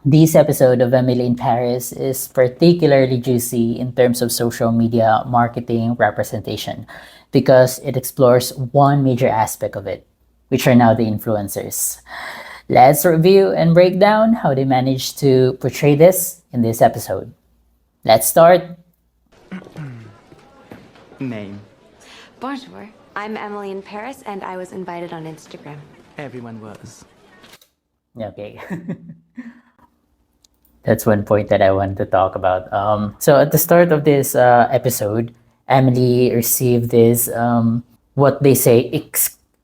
This episode of Emily in Paris is particularly juicy in terms of social media marketing representation because it explores one major aspect of it, which are now the influencers. Let's review and break down how they managed to portray this in this episode. Let's start. Name. Bonjour. I'm Emily in Paris, and I was invited on Instagram. Everyone was. Okay. That's one point that I want to talk about. So at the start of this episode, Emily received this what they say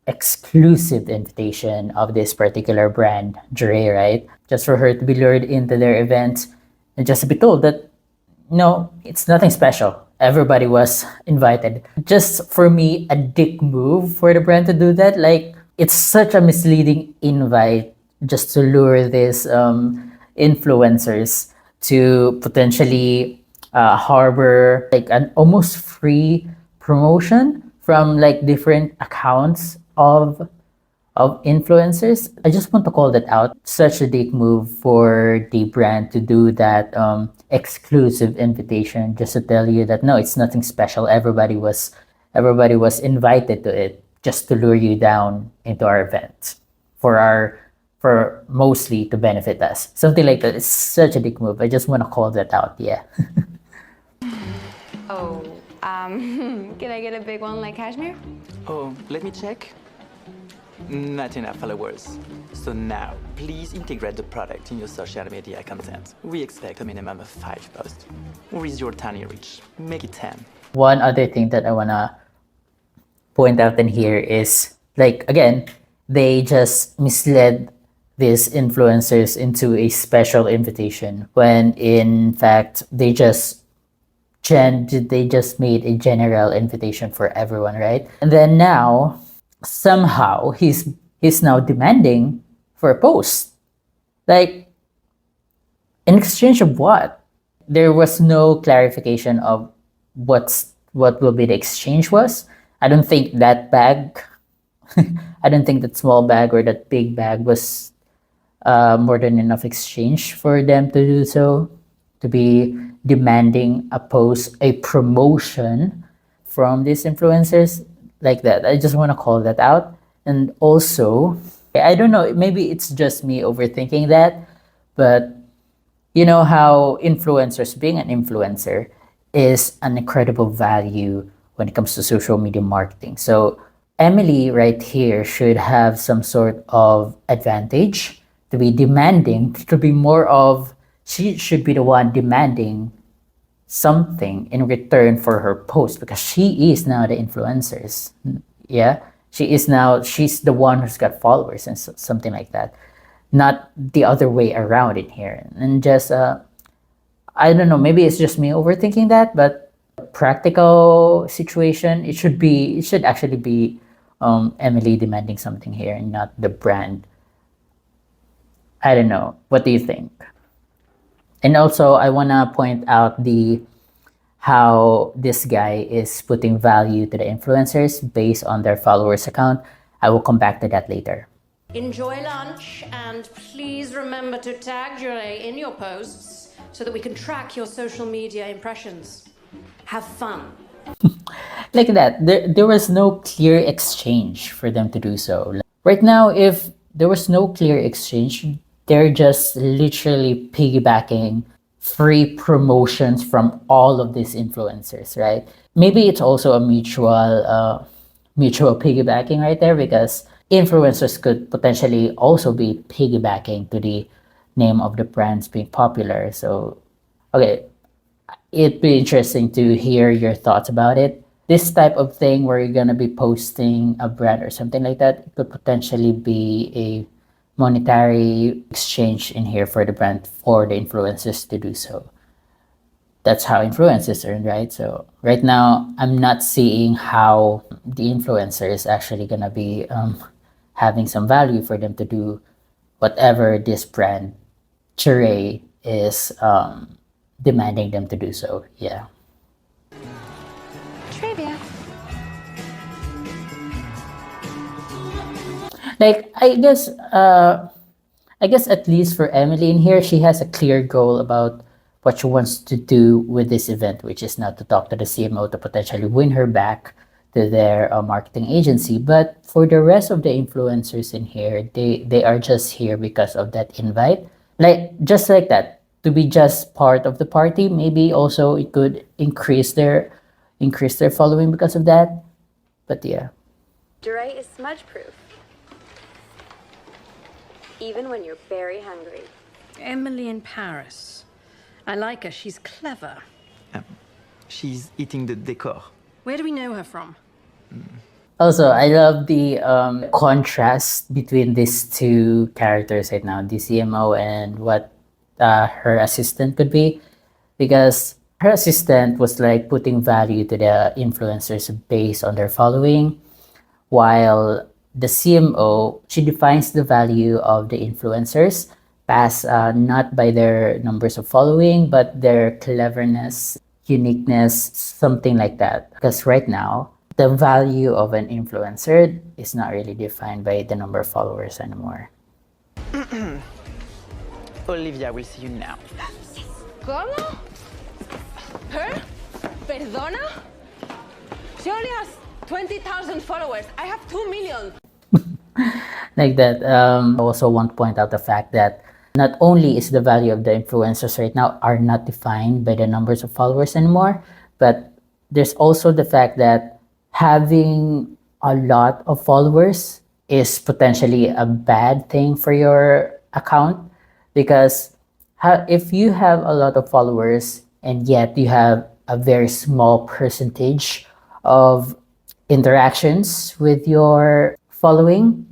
exclusive invitation of this particular brand, Jure, right? Just for her to be lured into their event and just to be told that no, it's nothing special. Everybody was invited. Just for me, a dick move for the brand to do that. Like it's such a misleading invite just to lure these influencers to potentially harbor like an almost free promotion from like different accounts of influencers. I just want to call that out. Such a dick move for the brand to do that exclusive invitation just to tell you that no, it's nothing special. Everybody was invited to it just to lure you down into our event for mostly to benefit us. Something like that. It's such a dick move. I just want to call that out. Yeah. Oh, can I get a big one like cashmere? Oh, let me check. Not enough followers. So now, please integrate the product in your social media content. We expect a minimum of 5 posts. Where is your tiny reach? Make it 10. One other thing that I wanna point out in here is like again, they just misled these influencers into a special invitation when in fact they just made a general invitation for everyone, right? And then now somehow he's now demanding for a post. Like in exchange of what? There was no clarification of what will be the exchange was. I don't think that bag I don't think that small bag or that big bag was more than enough exchange for them to do so, to be demanding a promotion from these influencers like that. I just want to call that out. And also, I don't know, maybe it's just me overthinking that, but you know how influencers, being an influencer, is an incredible value when it comes to social media marketing. So Emily right here should have some sort of advantage to be demanding, to be more of, she should be the one demanding something in return for her post because she is now the influencers. Yeah, she's the one who's got followers and something like that, not the other way around in here. And just I don't know, maybe it's just me overthinking that, but practical situation, it should actually be Emily demanding something here and not the brand. I don't know. What do you think? And also, I wanna point out the how this guy is putting value to the influencers based on their followers account. I will come back to that later. Enjoy lunch and please remember to tag Jure in your posts so that we can track your social media impressions. Have fun. Like that, there was no clear exchange for them to do so. Right now, if there was no clear exchange, they're just literally piggybacking free promotions from all of these influencers, right? Maybe it's also a mutual piggybacking right there because influencers could potentially also be piggybacking to the name of the brands being popular. So, okay, it'd be interesting to hear your thoughts about it. This type of thing where you're gonna be posting a brand or something like that could potentially be a monetary exchange in here for the brand for the influencers to do so. That's how influencers earn, right? So right now, I'm not seeing how the influencer is actually gonna be having some value for them to do whatever this brand, Chure, is demanding them to do so. Yeah. Trivia. Like I guess I guess at least for Emily in here, she has a clear goal about what she wants to do with this event, which is not to talk to the CMO to potentially win her back to their marketing agency. But for the rest of the influencers in here, they are just here because of that invite. Like just like that, to be just part of the party. Maybe also it could increase their following because of that. But yeah. Duray is smudge proof. Even when you're very hungry. Emily in Paris. I like her. She's clever. She's eating the decor. Where do we know her from? Also, I love the contrast between these two characters right now, the CMO and what her assistant could be, because her assistant was like putting value to the influencers based on their following, while the CMO, she defines the value of the influencers as not by their numbers of following, but their cleverness, uniqueness, something like that. Because right now, the value of an influencer is not really defined by the number of followers anymore. Olivia will see you now. ¿Cómo? ¿Her? ¿Perdona? She only has 20,000 followers. I have 2 million. Like that. I also want to point out the fact that not only is the value of the influencers right now are not defined by the numbers of followers anymore, but there's also the fact that having a lot of followers is potentially a bad thing for your account, because if you have a lot of followers and yet you have a very small percentage of interactions with your following,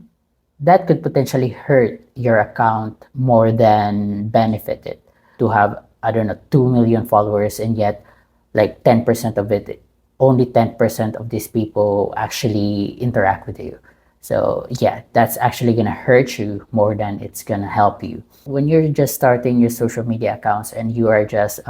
that could potentially hurt your account more than benefit it. To have, I don't know, 2 million followers and yet like 10% of it, only 10% of these people actually interact with you. So yeah, that's actually gonna hurt you more than it's gonna help you. When you're just starting your social media accounts and you are just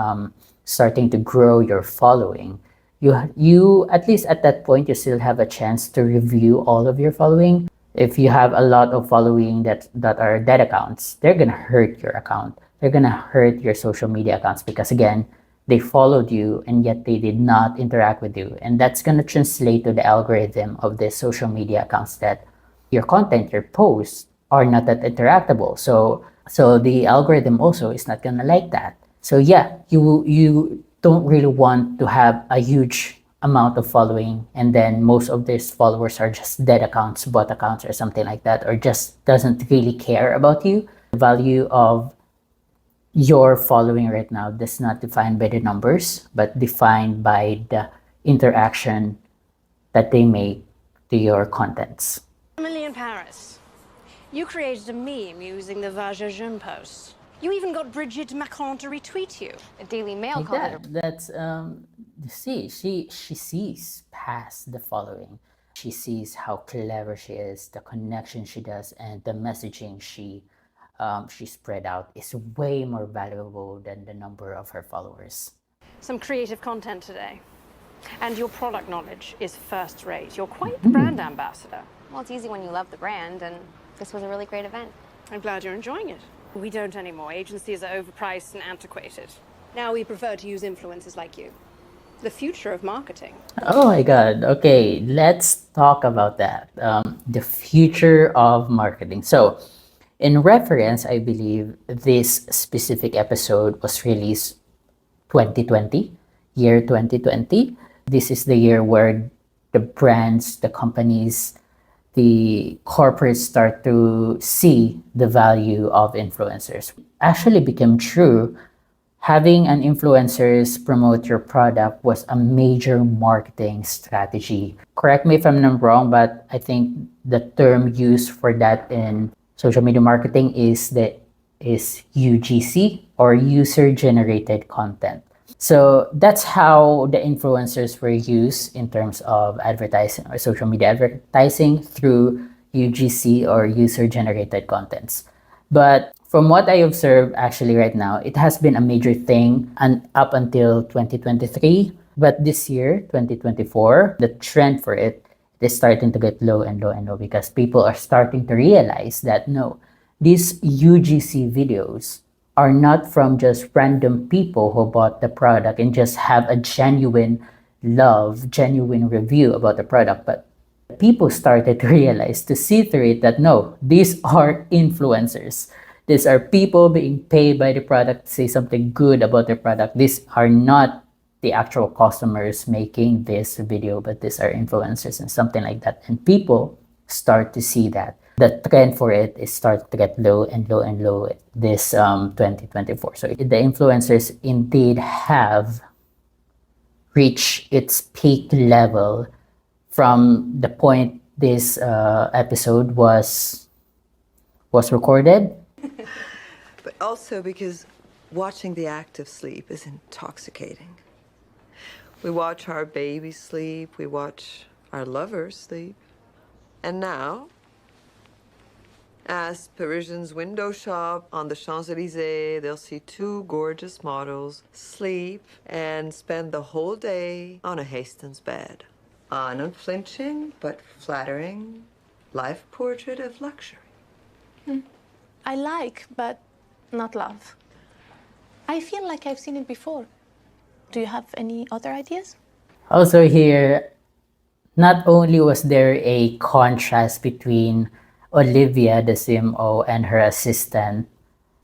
starting to grow your following, you at least at that point you still have a chance to review all of your following. If you have a lot of following that are dead accounts, they're gonna hurt your account. They're gonna hurt your social media accounts because again, they followed you and yet they did not interact with you. And that's gonna translate to the algorithm of the social media accounts that your content, your posts are not that interactable. So the algorithm also is not gonna like that. So yeah, you don't really want to have a huge amount of following and then most of these followers are just dead accounts, bot accounts or something like that, or just doesn't really care about you. The value of your following right now is not defined by the numbers, but defined by the interaction that they make to your contents. Emily in Paris. You created a meme using the Vagagem post. You even got Brigitte Macron to retweet you. A Daily Mail Like called it that. That's she sees past the following. She sees how clever she is, the connection she does, and the messaging she spread out is way more valuable than the number of her followers. Some creative content today. And your product knowledge is first rate. You're quite the brand ambassador. Well, it's easy when you love the brand, and this was a really great event. I'm glad you're enjoying it. We don't anymore. Agencies are overpriced and antiquated. Now we prefer to use influencers like you. The future of marketing. Oh my God. Okay, let's talk about that. The future of marketing. So, in reference, I believe this specific episode was released 2020, year 2020. This is the year where the brands, the companies, the corporates start to see the value of influencers. Actually became true. Having an influencers promote your product was a major marketing strategy. Correct me if I'm not wrong, but I think the term used for that in social media marketing is UGC, or user generated content. So that's how the influencers were used in terms of advertising or social media advertising, through UGC or user generated contents. But from what I observe actually right now, it has been a major thing and up until 2023. But this year, 2024, the trend for it is starting to get low and low and low because people are starting to realize that no, these UGC videos are not from just random people who bought the product and just have a genuine love, genuine review about the product, but people started to realize, to see through it, that no, these are influencers. These are people being paid by the product to say something good about the product. These are not the actual customers making this video, but these are influencers and something like that. And people start to see that. The trend for it is starting to get low and low and low this 2024. So the influencers indeed have reached its peak level from the point this episode was recorded. But also because watching the act of sleep is intoxicating. We watch our babies sleep, we watch our lovers sleep. And now, as Parisians window shop on the Champs-Élysées, they'll see two gorgeous models sleep and spend the whole day on a Hastings bed. An unflinching but flattering life portrait of luxury. I like, but not love. I feel like I've seen it before. Do you have any other ideas? Also here, not only was there a contrast between Olivia, the CMO, and her assistant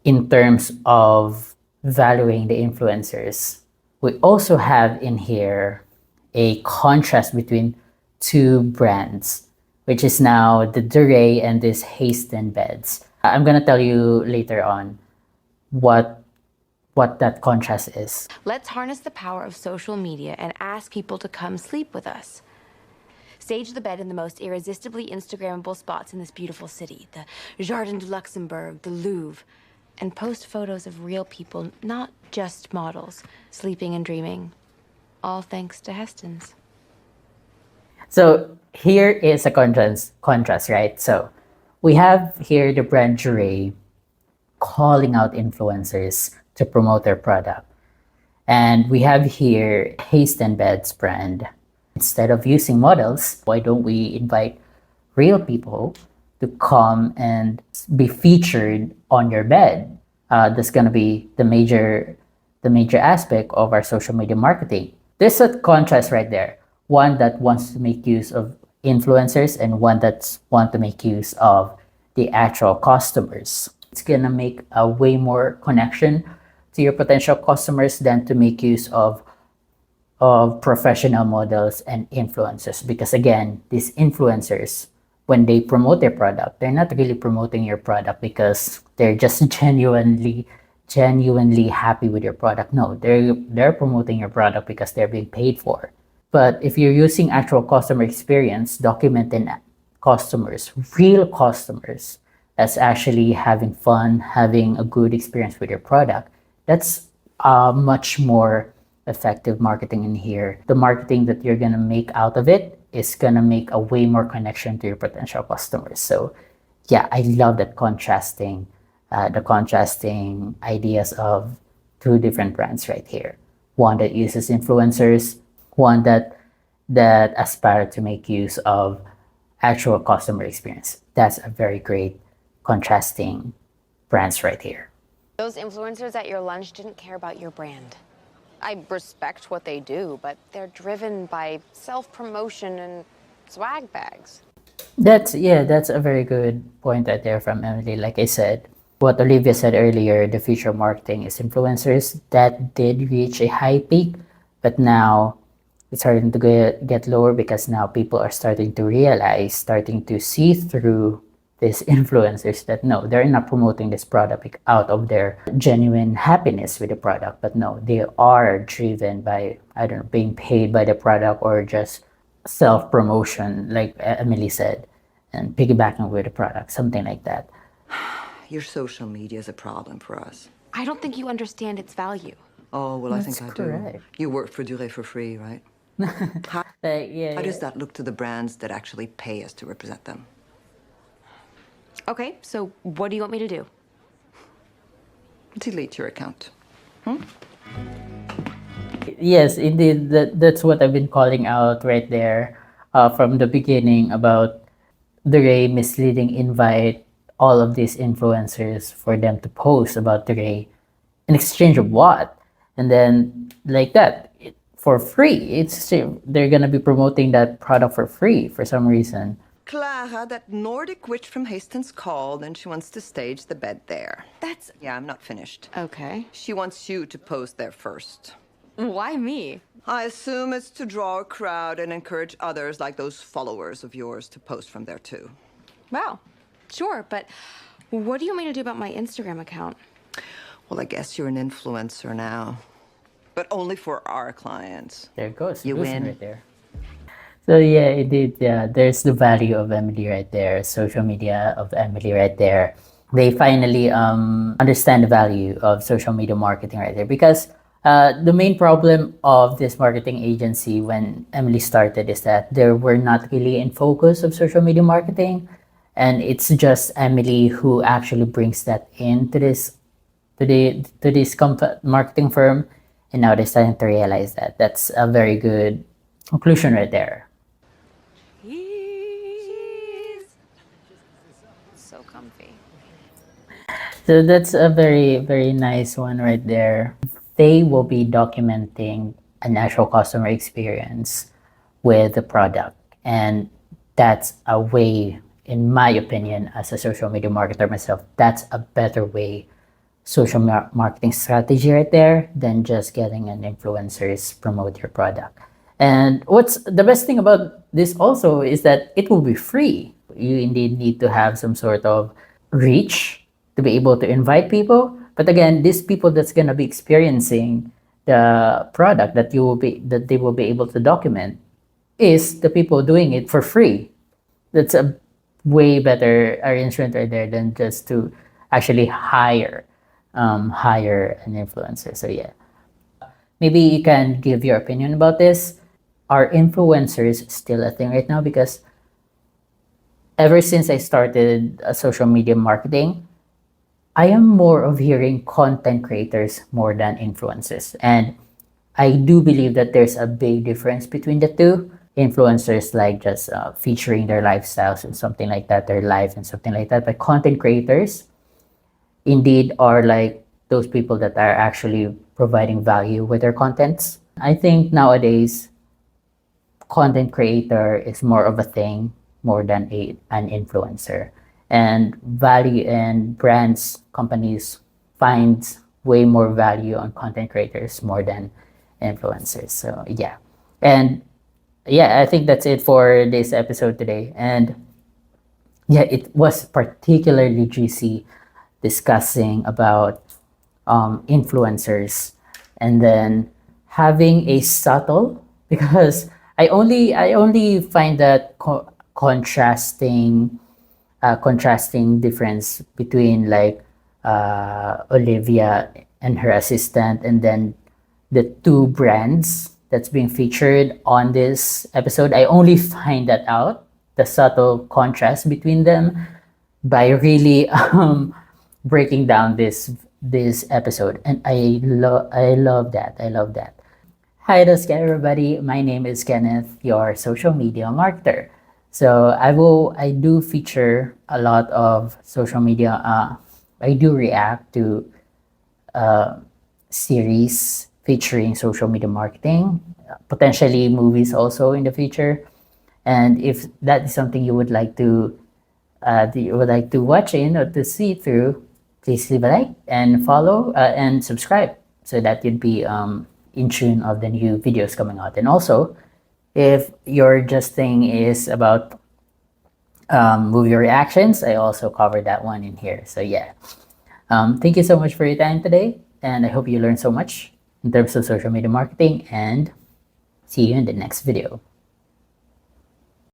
in terms of valuing the influencers, we also have in here a contrast between two brands, which is now the Duret and this Hasten beds. I'm gonna tell you later on what that contrast is. Let's harness the power of social media and ask people to come sleep with us. Stage the bed in the most irresistibly Instagrammable spots in this beautiful city, the Jardin du Luxembourg, the Louvre, and post photos of real people, not just models, sleeping and dreaming. All thanks to Heston's. So here is a contrast, right? So we have here the brand Duret calling out influencers to promote their product. And we have here Hasten Beds brand. Instead of using models, why don't we invite real people to come and be featured on your bed? That's gonna be the major aspect of our social media marketing. There's a contrast right there. One that wants to make use of influencers and one that wants to make use of the actual customers. It's gonna make a way more connection to your potential customers than to make use of professional models and influencers, because again, these influencers, when they promote their product, they're not really promoting your product because they're just genuinely happy with your product. No, they're promoting your product because they're being paid for. But if you're using actual customer experience, documenting customers, real customers that's actually having fun, having a good experience with your product, that's much more effective marketing in here. The marketing that you're gonna make out of it is gonna make a way more connection to your potential customers. So yeah, I love that contrasting ideas of two different brands right here. One that uses influencers, one that aspire to make use of actual customer experience. That's a very great contrasting brands right here. Those influencers at your lunch didn't care about your brand. I respect what they do, but they're driven by self-promotion and swag bags. That's a very good point right there from Emily. Like I said, what Olivia said earlier, the future of marketing is influencers. That did reach a high peak, but now it's starting to get lower because now people are starting to realize, starting to see through these influencers that no, they're not promoting this product out of their genuine happiness with the product, but no, they are driven by, I don't know, being paid by the product or just self-promotion, like Emily said, and piggybacking with the product, something like that. Your social media is a problem for us. I don't think you understand its value. Oh, well, I That's think I correct. do. You work for Duret for free, right? Yeah, How does that look to the brands that actually pay us to represent them? Okay, so what do you want me to do? Delete your account. Yes, indeed. That's what I've been calling out right there from the beginning about the misleading invite all of these influencers for them to post about Ray in exchange of what? And then like that for free. They're gonna be promoting that product for free for some reason. Clara, that Nordic witch from Hastings called and she wants to stage the bed there. That's Yeah, I'm not finished. okay. She wants you to pose there first. Why me? I assume it's to draw a crowd and encourage others like those followers of yours to post from there too. Wow. Sure, but what do you want me to do about my Instagram account? Well, I guess you're an influencer now. But only for our clients. There goes. You solution win. right there. So yeah, indeed, yeah. There's the value of Emily right there. Social media of Emily right there. They finally understand the value of social media marketing right there, because the main problem of this marketing agency when Emily started is that they were not really in focus of social media marketing, and it's just Emily who actually brings that into this marketing firm, and now they're starting to realize that. That's a very good conclusion right there. So comfy. So that's a very, very nice one right there. They will be documenting an actual customer experience with the product. And that's a way, in my opinion, as a social media marketer myself, that's a better way social marketing strategy right there than just getting an influencers promote your product. And what's the best thing about this also is that it will be free. You indeed need to have some sort of reach to be able to invite people. But again, these people that's gonna be experiencing the product that they will be able to document is the people doing it for free. That's a way better arrangement right there than just to actually hire an influencer. So yeah, maybe you can give your opinion about this. Are influencers still a thing right now? Because ever since I started social media marketing, I am more of hearing content creators more than influencers. And I do believe that there's a big difference between the two. Influencers like just featuring their lifestyles and something like that, their life and something like that. But content creators indeed are like those people that are actually providing value with their contents. I think nowadays, content creator is more of a thing more than an influencer. And value and brands, companies find way more value on content creators more than influencers. So yeah. And yeah, I think that's it for this episode today. And yeah, it was particularly juicy discussing about influencers, and then having a subtle, because I only find that contrasting difference between like Olivia and her assistant, and then the two brands that's being featured on this episode. I only find that out, the subtle contrast between them, by really breaking down this episode, and I love that. Hi there, everybody. My name is Kenneth, your social media marketer. So I do feature a lot of social media. I do react to series featuring social media marketing, potentially movies also in the future. And if that is something you would like to watch in or to see through, please leave a like and follow and subscribe so that you'd be in tune of the new videos coming out. And also, if your just thing is about movie reactions, I also covered that one in here. So yeah, thank you so much for your time today, and I hope you learned so much in terms of social media marketing, and see you in the next video.